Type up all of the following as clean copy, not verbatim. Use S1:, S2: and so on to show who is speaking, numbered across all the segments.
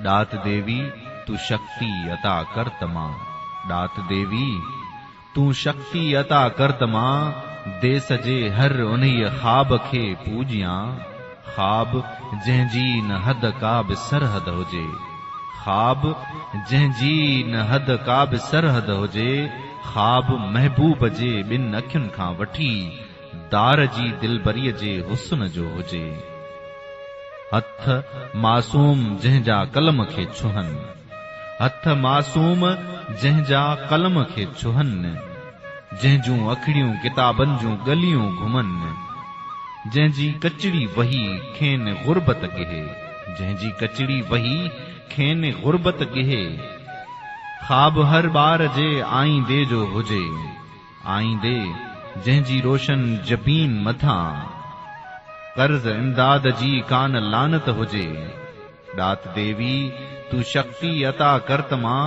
S1: दात देवी तू शक्ति अता कर तमा। दात देवी तू शक्ति अता कर तमा। दे सजे हर उन्हीं ख्वाब खे पूजियां। ख्वाब जंहिंजी न हद का बि सरहद हुजे। ख्वाब जंहिंजी न हद का बि सरहद हुजे। ख्वाब महबूब जे ॿिन अखियुनि खां वठी दार जी दिलबरीअ जे हुस्न जो हुजे। हथ मासूम जंहिंजा कलम खे छुहनि। हथ मासूम जंहिंजा कलम खे छुहनि। जंहिंजूं अखिड़ियूं किताबनि जूं गलियूं घुमनि। जंहिंजी कचड़ी वही खेनि गुरबत गिहे। जंहिंजी कचड़ी वही खेनि गुरबत गिहे। ख्वाब हर बार जे आईंदे जो हुजे। आईंदे जंहिंजी रोशन जबीन मथां। कर्ज़ इमदाद जी कान लानत हुजे। दात देवी तू शक्ति अता कर तमा।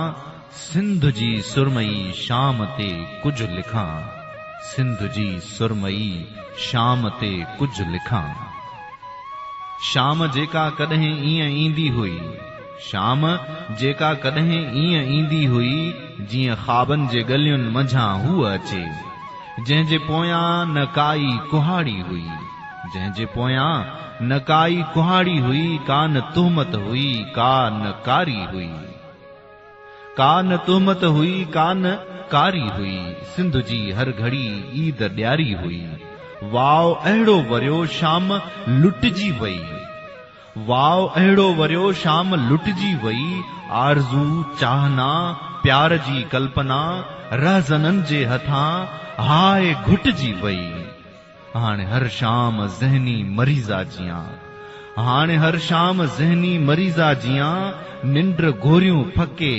S1: सिंध जी सुरमई शाम ते कुझु लिखां। सिंध जी सुरमई शाम ते कुझु लिखां। शाम जेका कॾहिं ईअं ईंदी हुई। शाम जेका कॾहिं ईअं ईंदी हुई जीअं ख्वाबनि जे गलियुनि मंझां हूअ अचे। जंहिंजे पोयां न काई कुहाड़ी हुई। जंहिंजे पोयां न काई कुहाड़ी हुई। का न तुहमत हुई का न कारी हुई। का न तुहमत हुई का न कारी हुई। सिंध जी हर घड़ी ईद ॾियारी हुई। वाव अहिड़ो वरियो शाम लुटिजी वई। वाव अहिड़ो वरियो शाम लुटिजी वई। आरज़ू चाहना प्यार जी कल्पना रहज़ननि जे हथां हाय घुटिजी वई। हाणे हर शाम ज़हनी मरीज़ा जियां। हाणे हर शाम ज़हनी मरीज़ा जियां। निंड गोरियूं फके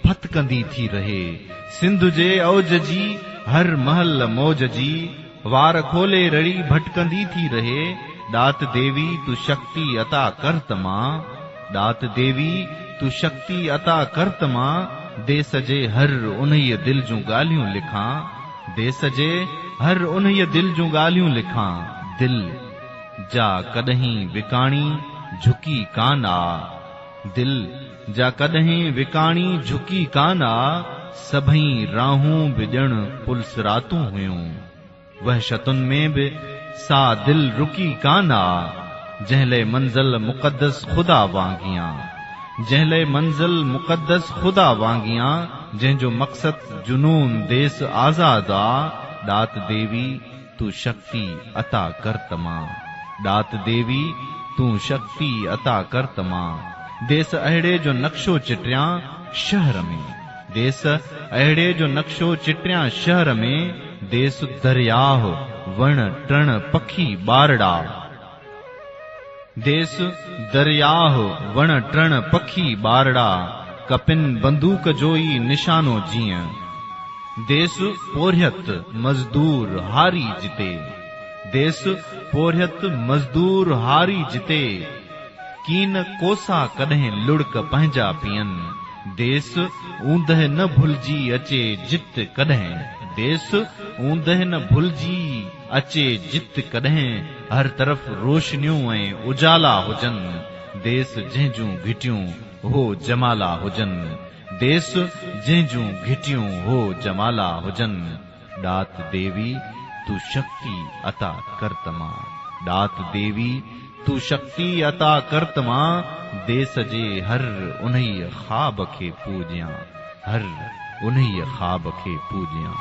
S1: फतकंदी थी रहे। सिंध जे औज जी हर महल मौज जी। वार खोले रड़ी भटकंदी थी रहे। दात देवी तू शक्ति अता कर तमा। दात देवी तू शक्ति अता कर तमा। दे सजे हर उन्हीं दिल जूं ॻाल्हियूं लिखां। दे सजे हर उन्हीं दिल जूं ॻाल्हियूं लिखां। दिल जा कॾहिं विकाणी झुकी कान आ। दिल जा कॾहिं विकाणी झुकी कान आ। सभई राहूं बि ॼण पुलसरातूं हुयूं। वहशतुनि में बि सा दिल रुकी कान आ। जंहिं मंज़िल मुक़द्दस ख़ुदा वांगियां। जंहिं मंज़िल मुक़द्दस ख़ुदा वांगियां। जंहिंजो मक़सद जुनून देस आज़ाद आ। दात देवी तू शक्ति अता कर तमा। दात देवी तू शक्ति अता कर तमा। देस अहिड़े जो नक्शो चिटियां शहर में। देस अहिड़े जो नक्शो चिटियां शहर में। देस दरियाह वण टण पखी बारड़ा। देस दरियाह वण टण पखी बारड़ा। कपिन बंदूक जो ई निशानो जीअं। देस पोरियत मज़दूर हारी जिते। देस पोरियत मज़दूर हारी जिते। कीन कोसा कॾहिं लुड़क पंहिंजा पियनि। देस ऊंदह न भुलिजी अचे जित कॾहिं। देस ऊंदह न भुलिजी अचे जित कॾहिं। हर तरफ़ रोशनियूं ऐं उजाला हुजनि। देस जंहिंजूं घिटियूं हो जमाला हुजनि। देस जंहिंजूं घिटियूं हो जमाला हुजनि। दात देवी तू शक्ति अता कर तमा। दात देवी तू शक्ति अता कर तमा। देस जे हर उन्हीं ख्वाब खे पूजियां। हर उन्हीं ख्वाब खे पूजियां।